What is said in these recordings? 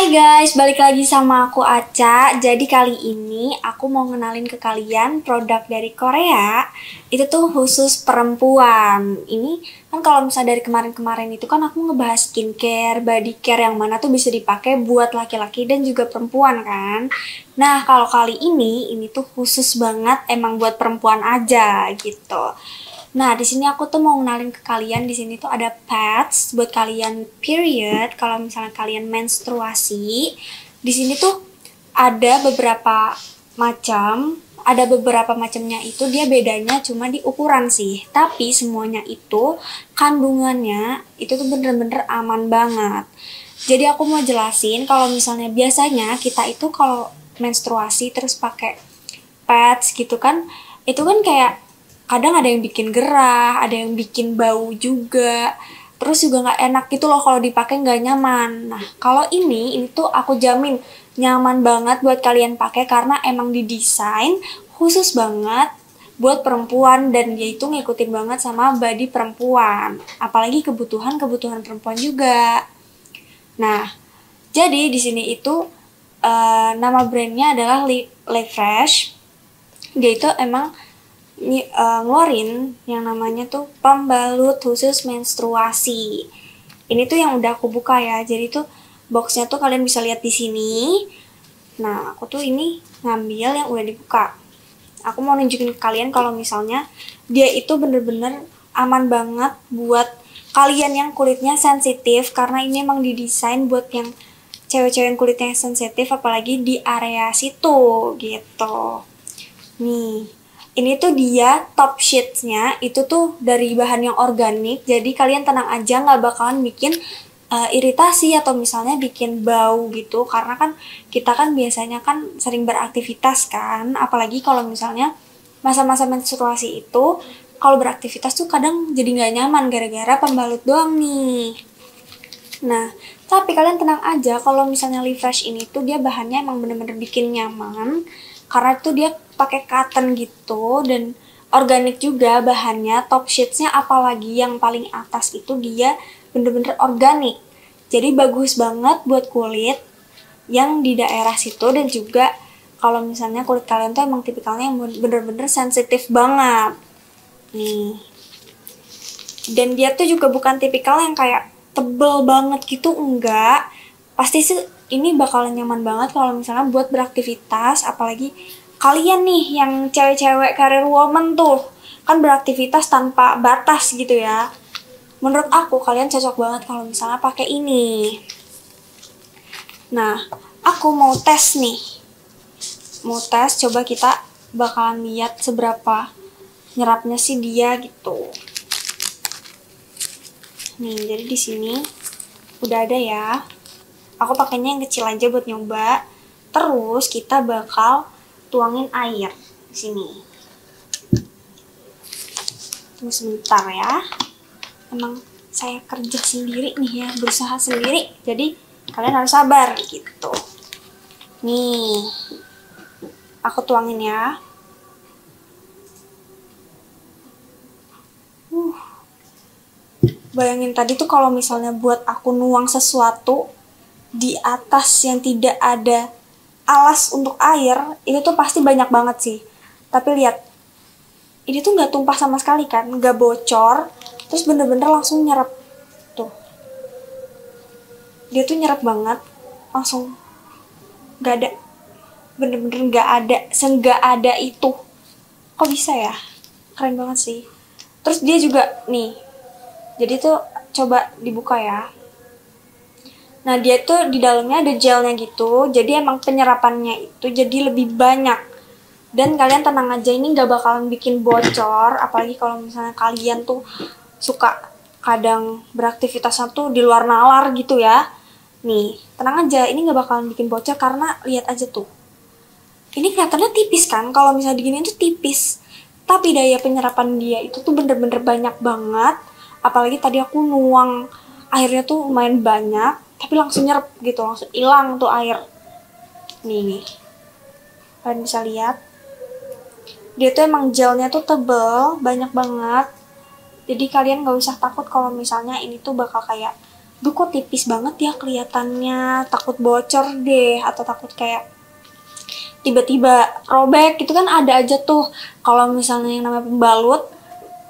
Hai guys, balik lagi sama aku Aca. Jadi kali ini aku mau ngenalin ke kalian produk dari Korea. Itu tuh khusus perempuan. Ini kan kalau misalnya dari kemarin-kemarin itu kan aku ngebahas skincare, body care yang mana tuh bisa dipakai buat laki-laki dan juga perempuan kan. Nah, kalau kali ini tuh khusus banget emang buat perempuan aja gitu. Nah, di sini aku tuh mau ngenalin ke kalian, di sini tuh ada pads buat kalian period, kalau misalnya kalian menstruasi. Di sini tuh ada beberapa macamnya itu dia bedanya cuma di ukuran sih. Tapi semuanya itu kandungannya itu tuh bener-bener aman banget. Jadi aku mau jelasin kalau misalnya biasanya kita itu kalau menstruasi terus pakai pads gitu kan, itu kan kayak kadang ada yang bikin gerah, ada yang bikin bau juga, terus juga nggak enak gitu loh kalau dipakai nggak nyaman. Nah, kalau ini tuh aku jamin nyaman banget buat kalian pakai karena emang didesain khusus banget buat perempuan dan dia itu ngikutin banget sama body perempuan, apalagi kebutuhan perempuan juga. Nah, jadi di sini itu nama brandnya adalah Live Fresh. Dia itu emang ngeluarin yang namanya tuh pembalut khusus menstruasi. Ini tuh yang udah aku buka ya. Jadi tuh boxnya tuh kalian bisa lihat di sini. Nah, aku tuh ini ngambil yang udah dibuka. Aku mau nunjukin ke kalian kalau misalnya dia itu bener-bener aman banget buat kalian yang kulitnya sensitif karena ini emang didesain buat yang cewek-cewek yang kulitnya sensitif apalagi di area situ gitu. Nih, ini tuh dia top sheetsnya itu tuh dari bahan yang organik, jadi kalian tenang aja nggak bakalan bikin iritasi atau misalnya bikin bau gitu, karena kan kita kan biasanya kan sering beraktivitas kan, apalagi kalau misalnya masa-masa menstruasi itu kalau beraktivitas tuh kadang jadi nggak nyaman gara-gara pembalut doang nih. Nah, tapi kalian tenang aja kalau misalnya Live Fresh ini tuh dia bahannya emang bener-bener bikin nyaman karena tuh dia pakai cotton gitu dan organik juga bahannya, top sheetsnya apalagi yang paling atas itu dia bener-bener organik. Jadi bagus banget buat kulit yang di daerah situ dan juga kalau misalnya kulit kalian tuh emang tipikalnya yang bener-bener sensitif banget. Nih. Dan dia tuh juga bukan tipikal yang kayak tebel banget gitu, enggak. Pasti sih ini bakalan nyaman banget kalau misalnya buat beraktivitas, apalagi kalian nih yang cewek-cewek career woman tuh kan beraktivitas tanpa batas gitu ya. Menurut aku kalian cocok banget kalau misalnya pakai ini. Nah, aku mau tes nih. Mau tes, coba kita bakalan lihat seberapa nyerapnya sih dia gitu. Nih, jadi di sini udah ada ya. Aku pakainya yang kecil aja buat nyoba. Terus kita bakal tuangin air di sini. Tunggu sebentar ya. Emang saya kerja sendiri nih ya, berusaha sendiri. Jadi kalian harus sabar gitu. Nih, aku tuangin ya. Bayangin tadi tuh kalau misalnya buat aku nuang sesuatu di atas yang tidak ada alas untuk air, itu tuh pasti banyak banget sih. Tapi lihat, ini tuh nggak tumpah sama sekali kan, nggak bocor, terus bener-bener langsung nyerap. Tuh, dia tuh nyerap banget, langsung nggak ada, bener-bener nggak ada, senggak ada itu. Kok bisa ya? Keren banget sih. Terus dia juga nih, jadi tuh coba dibuka ya. Nah, dia tuh di dalamnya ada gelnya gitu, jadi emang penyerapannya itu jadi lebih banyak. Dan kalian tenang aja, ini gak bakalan bikin bocor, apalagi kalau misalnya kalian tuh suka kadang beraktivitasnya tuh di luar nalar gitu ya. Nih, tenang aja, ini gak bakalan bikin bocor karena lihat aja tuh. Ini kelihatannya tipis kan, kalau misalnya diginiin tuh tipis. Tapi daya penyerapan dia itu tuh bener-bener banyak banget. Apalagi tadi aku nuang airnya tuh lumayan banyak, tapi langsung nyerap gitu, langsung hilang tuh air. Nih, kalian bisa lihat. Dia tuh emang gelnya tuh tebel, banyak banget. Jadi kalian gak usah takut kalau misalnya ini tuh bakal kayak duh kok tipis banget ya kelihatannya, takut bocor deh, atau takut kayak tiba-tiba robek gitu kan, ada aja tuh kalau misalnya yang namanya pembalut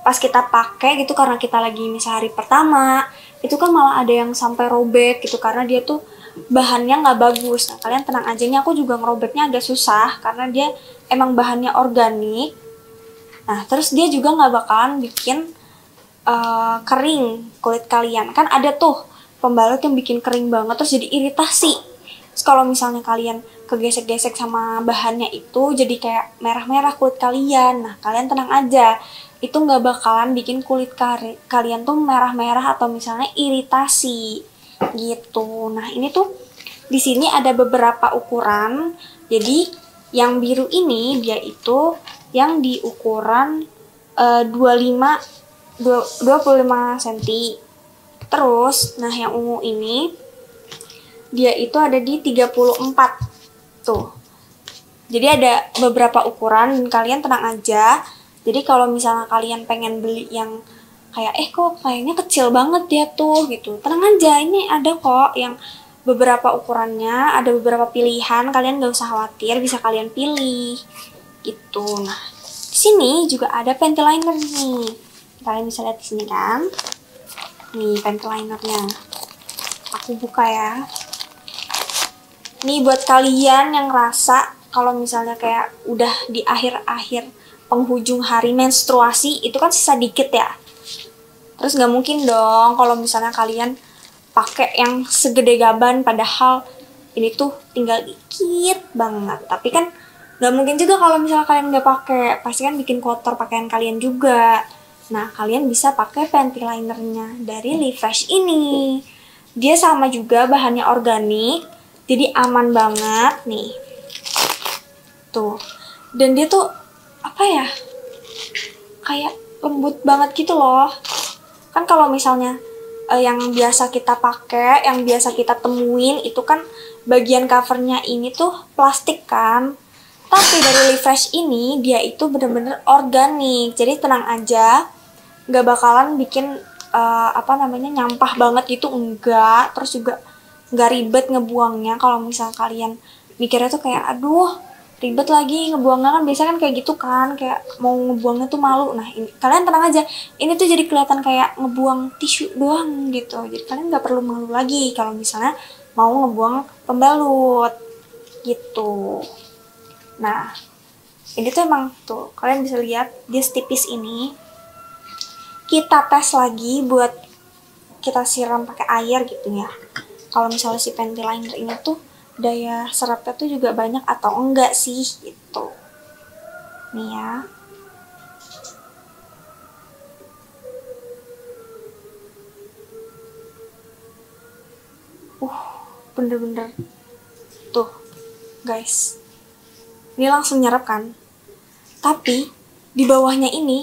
pas kita pakai gitu, karena kita lagi misal hari pertama itu kan malah ada yang sampai robek gitu karena dia tuh bahannya nggak bagus. Nah kalian tenang aja, ini aku juga ngerobeknya agak susah karena dia emang bahannya organik. Nah terus dia juga nggak bakalan bikin kering kulit kalian. Kan ada tuh pembalut yang bikin kering banget terus jadi iritasi. Terus kalau misalnya kalian kegesek-gesek sama bahannya itu jadi kayak merah-merah kulit kalian. Nah kalian tenang aja, itu nggak bakalan bikin kulit kalian tuh merah-merah atau misalnya iritasi gitu. Nah ini tuh di sini ada beberapa ukuran. Jadi yang biru ini dia itu yang di ukuran 25 cm. Terus nah yang ungu ini dia itu ada di 34 tuh. Jadi ada beberapa ukuran, kalian tenang aja. Jadi kalau misalnya kalian pengen beli yang kayak kok kayaknya kecil banget ya tuh gitu, tenang aja, ini ada kok yang beberapa ukurannya, ada beberapa pilihan, kalian gak usah khawatir, bisa kalian pilih gitu. Nah di sini juga ada panty liner nih, kalian bisa lihat di sini kan, nih panty linernya. Aku buka ya. Nih buat kalian yang rasa kalau misalnya kayak udah di akhir-akhir penghujung hari menstruasi itu kan sisa dikit ya. Terus nggak mungkin dong kalau misalnya kalian pakai yang segede gaban, padahal ini tuh tinggal dikit banget. Tapi kan nggak mungkin juga kalau misalnya kalian nggak pakai, pasti kan bikin kotor pakaian kalian juga. Nah kalian bisa pakai panty linernya dari Live Fresh ini. Dia sama juga bahannya organik, jadi aman banget nih. Tuh. Dan dia tuh apa ya, kayak lembut banget gitu loh. Kan kalau misalnya yang biasa kita pakai, yang biasa kita temuin itu kan bagian covernya ini tuh plastik kan. Tapi dari Live Fresh ini dia itu bener-bener organik. Jadi tenang aja, gak bakalan bikin nyampah banget gitu, enggak. Terus juga gak ribet ngebuangnya. Kalau misal kalian mikirnya tuh kayak aduh ribet lagi ngebuangnya, kan biasanya kan kayak gitu kan, kayak mau ngebuangnya tuh malu. Nah ini kalian tenang aja, ini tuh jadi kelihatan kayak ngebuang tisu doang gitu. Jadi kalian nggak perlu malu lagi kalau misalnya mau ngebuang pembalut gitu. Nah ini tuh emang tuh kalian bisa lihat dia setipis ini. Kita tes lagi buat kita siram pakai air gitu ya, kalau misalnya si panty liner ini tuh daya serapnya tuh juga banyak atau enggak sih gitu. Nih ya. Bener-bener tuh guys, ini langsung nyerap kan. Tapi di bawahnya ini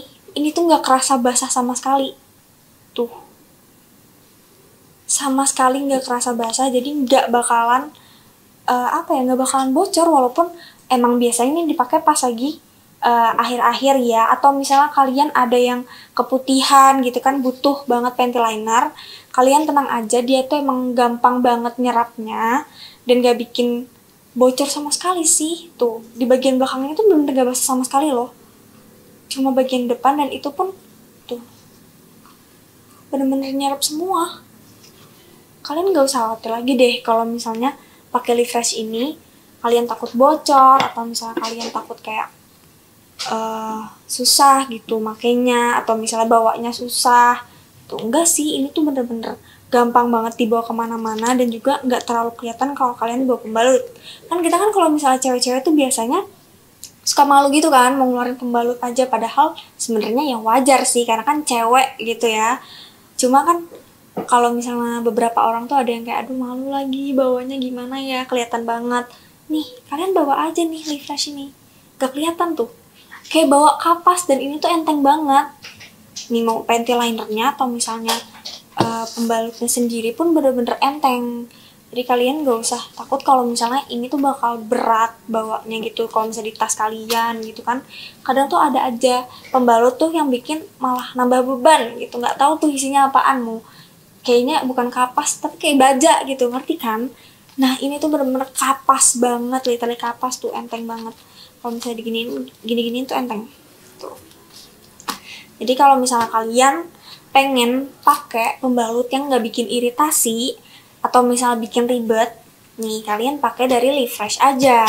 tuh nggak kerasa basah sama sekali. Tuh sama sekali nggak kerasa basah, jadi nggak bakalan nggak bakalan bocor, walaupun emang biasanya ini dipakai pas lagi akhir-akhir ya, atau misalnya kalian ada yang keputihan gitu kan, butuh banget panty liner, kalian tenang aja, dia tuh emang gampang banget nyerapnya dan gak bikin bocor sama sekali sih. Tuh di bagian belakangnya tuh bener-bener gak basah sama sekali loh, cuma bagian depan, dan itu pun tuh bener-bener nyerap semua. Kalian gak usah khawatir lagi deh kalau misalnya pakai Live Fresh ini kalian takut bocor, atau misalnya kalian takut kayak susah gitu makainya, atau misalnya bawanya susah. Tuh enggak sih, ini tuh bener-bener gampang banget dibawa kemana-mana, dan juga nggak terlalu kelihatan kalau kalian bawa pembalut. Kan kita kan kalau misalnya cewek-cewek tuh biasanya suka malu gitu kan mau ngeluarin pembalut aja, padahal sebenarnya ya wajar sih karena kan cewek gitu ya. Cuma kan kalau misalnya beberapa orang tuh ada yang kayak aduh malu lagi bawanya gimana ya, kelihatan banget. Nih kalian bawa aja nih Live Fresh ini, gak kelihatan tuh, kayak bawa kapas, dan ini tuh enteng banget. Nih mau panty linernya atau misalnya pembalutnya sendiri pun bener-bener enteng. Jadi kalian gak usah takut kalau misalnya ini tuh bakal berat bawanya gitu, kalau misalnya di tas kalian gitu kan. Kadang tuh ada aja pembalut tuh yang bikin malah nambah beban gitu, nggak tahu tuh isinya apaan, mau kayaknya bukan kapas tapi kayak baja gitu, ngerti kan? Nah ini tuh bener-bener kapas banget, literally kapas tuh, enteng banget. Kalau misalnya diginiin gini-giniin tuh enteng tuh. Jadi kalau misalnya kalian pengen pakai pembalut yang nggak bikin iritasi atau misalnya bikin ribet, nih kalian pakai dari Live Fresh aja.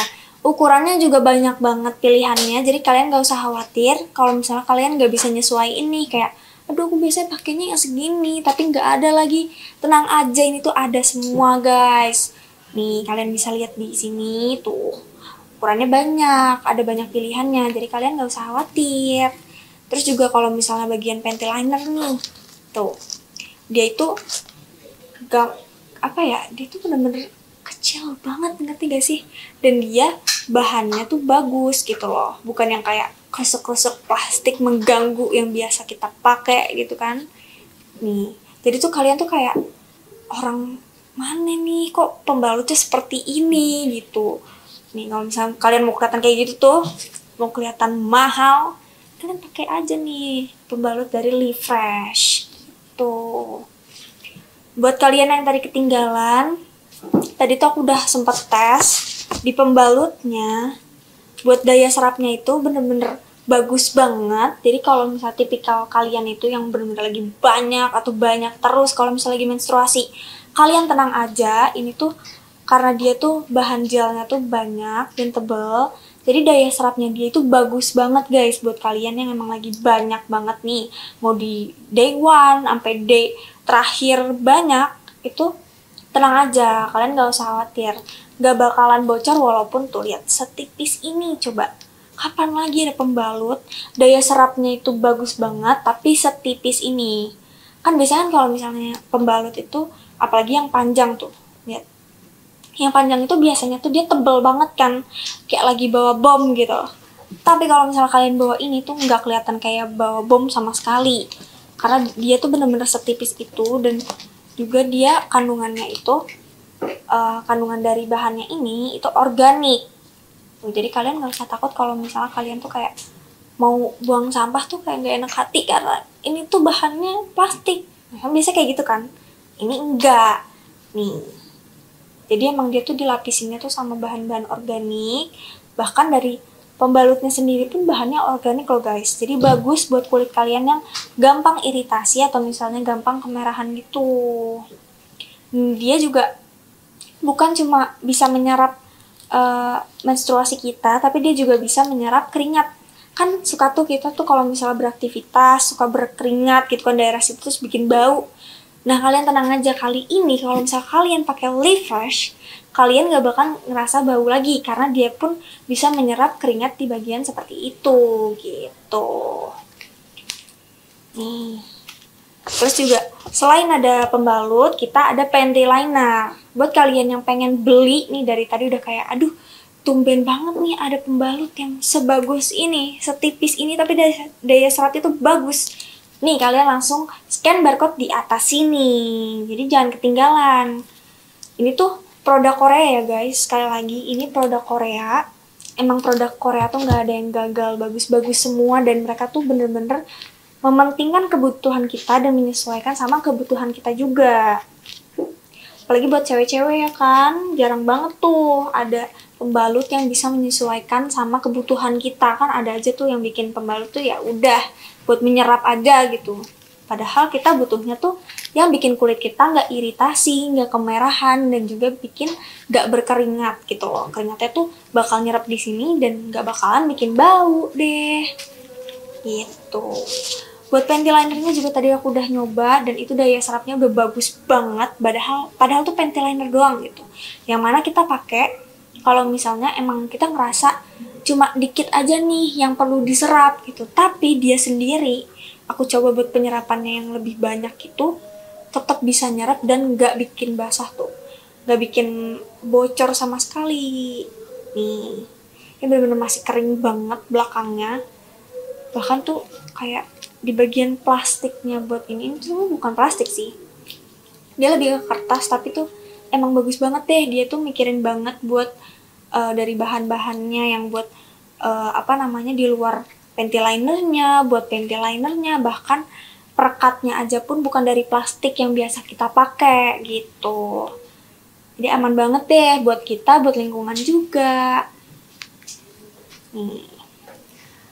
Ukurannya juga banyak banget pilihannya, jadi kalian gak usah khawatir kalau misalnya kalian gak bisa nyesuaiin nih, kayak aduh aku biasanya pakainya yang segini tapi nggak ada lagi. Tenang aja, ini tuh ada semua guys. Nih kalian bisa lihat di sini tuh, ukurannya banyak, ada banyak pilihannya, jadi kalian gak usah khawatir. Terus juga kalau misalnya bagian panty liner nih, tuh dia itu gak apa ya, dia tuh bener-bener kecil banget, ngerti gak sih? Dan dia bahannya tuh bagus gitu loh, bukan yang kayak kresek-kresek plastik mengganggu yang biasa kita pakai gitu kan. Nih jadi tuh kalian tuh kayak orang mana nih kok pembalutnya seperti ini gitu. Nih kalau misalnya kalian mau kelihatan kayak gitu tuh, mau kelihatan mahal, kalian pakai aja nih pembalut dari Live Fresh tuh. Buat kalian yang tadi ketinggalan, tadi tuh aku udah sempat tes di pembalutnya. Buat daya serapnya itu bener-bener bagus banget. Jadi kalau misalnya tipikal kalian itu yang bener-bener lagi banyak atau banyak terus kalau misalnya lagi menstruasi, kalian tenang aja, ini tuh karena dia tuh bahan gelnya tuh banyak dan tebel, jadi daya serapnya dia itu bagus banget guys. Buat kalian yang emang lagi banyak banget nih, mau di day 1 sampai day terakhir banyak, itu tenang aja, kalian gak usah khawatir, gak bakalan bocor. Walaupun tuh lihat setipis ini, coba kapan lagi ada pembalut daya serapnya itu bagus banget tapi setipis ini. Kan biasanya kan kalau misalnya pembalut itu apalagi yang panjang tuh, lihat yang panjang itu biasanya tuh dia tebel banget kan, kayak lagi bawa bom gitu. Tapi kalau misalnya kalian bawa ini tuh nggak kelihatan kayak bawa bom sama sekali, karena dia tuh bener-bener setipis itu. Dan juga dia kandungannya itu kandungan dari bahannya ini itu organik. Jadi kalian nggak usah takut kalau misalnya kalian tuh kayak mau buang sampah tuh kayak nggak enak hati karena ini tuh bahannya plastik. Nah, biasa kayak gitu kan, ini enggak nih. Jadi emang dia tuh dilapisinnya tuh sama bahan-bahan organik, bahkan dari pembalutnya sendiri pun bahannya organik loh guys. Jadi bagus buat kulit kalian yang gampang iritasi atau misalnya gampang kemerahan gitu. Dia juga bukan cuma bisa menyerap menstruasi kita, tapi dia juga bisa menyerap keringat. Kan suka tuh kita tuh kalau misalnya beraktivitas suka berkeringat gitu kan, daerah situ terus bikin bau. Nah kalian tenang aja, kali ini kalau misalnya kalian pakai Live Fresh, kalian gak bakal ngerasa bau lagi karena dia pun bisa menyerap keringat di bagian seperti itu gitu. Nih. Terus juga selain ada pembalut, kita ada panty liner. Buat kalian yang pengen beli nih, dari tadi udah kayak aduh tumben banget nih ada pembalut yang sebagus ini, setipis ini tapi daya serapnya tuh bagus. Nih kalian langsung scan barcode di atas sini, jadi jangan ketinggalan. Ini tuh produk Korea ya guys, sekali lagi ini produk Korea. Emang produk Korea tuh nggak ada yang gagal, bagus-bagus semua. Dan mereka tuh bener-bener mementingkan kebutuhan kita dan menyesuaikan sama kebutuhan kita juga. Apalagi buat cewek-cewek ya kan, jarang banget tuh ada pembalut yang bisa menyesuaikan sama kebutuhan kita. Kan ada aja tuh yang bikin pembalut tuh ya udah buat menyerap aja gitu. Padahal kita butuhnya tuh yang bikin kulit kita nggak iritasi, nggak kemerahan, dan juga bikin nggak berkeringat gitu loh. Keringatnya tuh bakal nyerap di sini dan nggak bakalan bikin bau deh. Gitu. Buat panty linernya juga tadi aku udah nyoba dan itu daya serapnya udah bagus banget. Padahal tuh panty liner doang gitu. Yang mana kita pakai kalau misalnya emang kita ngerasa cuma dikit aja nih yang perlu diserap gitu. Tapi dia sendiri, aku coba buat penyerapannya yang lebih banyak itu, tetap bisa nyerap dan nggak bikin basah tuh. Nggak bikin bocor sama sekali. Nih, ini bener-bener masih kering banget belakangnya. Bahkan tuh kayak di bagian plastiknya buat ini tuh bukan plastik sih. Dia lebih ke kertas, tapi tuh emang bagus banget deh. Dia tuh mikirin banget buat dari bahan-bahannya yang buat di luar panty linernya, buat panty linernya, bahkan perekatnya aja pun bukan dari plastik yang biasa kita pakai gitu. Jadi aman banget deh buat kita, buat lingkungan juga. Nih,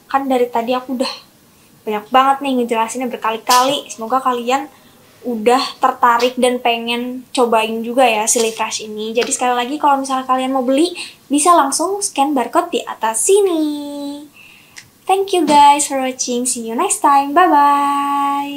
kan dari tadi aku udah banyak banget nih ngejelasinnya berkali-kali. Semoga kalian udah tertarik dan pengen cobain juga ya si Livfresh ini. Jadi sekali lagi kalau misalnya kalian mau beli, bisa langsung scan barcode di atas sini. Thank you guys for watching. See you next time. Bye-bye.